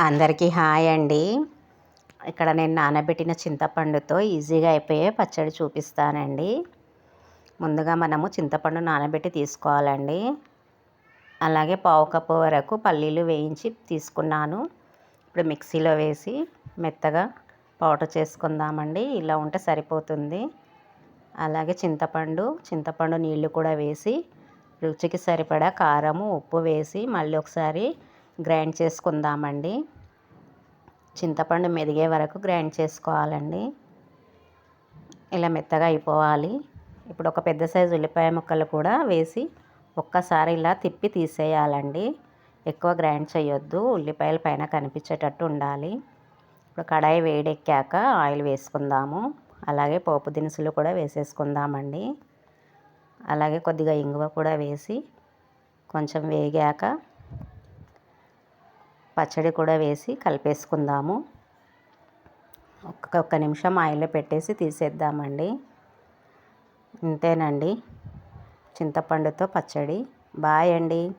అందరికీ హాయ్ అండి. ఇక్కడ నేను నానబెట్టిన చింతపండుతో ఈజీగా అయిపోయే పచ్చడి చూపిస్తానండి. ముందుగా మనము చింతపండు నానబెట్టి తీసుకోవాలండి. అలాగే పావు కప్పు వరకు పల్లీలు వేయించి తీసుకున్నాను. ఇప్పుడు మిక్సీలో వేసి మెత్తగా పౌడర్ చేసుకుందామండి. ఇలా ఉంటే సరిపోతుంది. అలాగే చింతపండు నీళ్ళు కూడా వేసి రుచికి సరిపడా కారము ఉప్పు వేసి మళ్ళీ ఒకసారి గ్రైండ్ చేసుకుందామండి. చింతపండు మెదిగే వరకు గ్రైండ్ చేసుకోవాలండి. ఇలా మెత్తగా అయిపోవాలి. ఇప్పుడు ఒక పెద్ద సైజు ఉల్లిపాయ ముక్కలు కూడా వేసి ఒక్కసారి ఇలా తిప్పి తీసేయాలండి. ఎక్కువ గ్రైండ్ చేయొద్దు, ఉల్లిపాయల పైన కనిపించేటట్టు ఉండాలి. ఇప్పుడు కడాయి వేడెక్కాక ఆయిల్ వేసుకుందాము. అలాగే పోపు దినుసులు కూడా వేసేసుకుందామండి. అలాగే కొద్దిగా ఇంగువ కూడా వేసి కొంచెం వేగాక పచ్చడి కూడా వేసి కలిపేసుకుందాము. ఒక్క నిమిషం ఆయిల్లో పెట్టేసి తీసేద్దామండి. ఇంతేనండి చింతపండుతో పచ్చడి. బాయ్ అండి.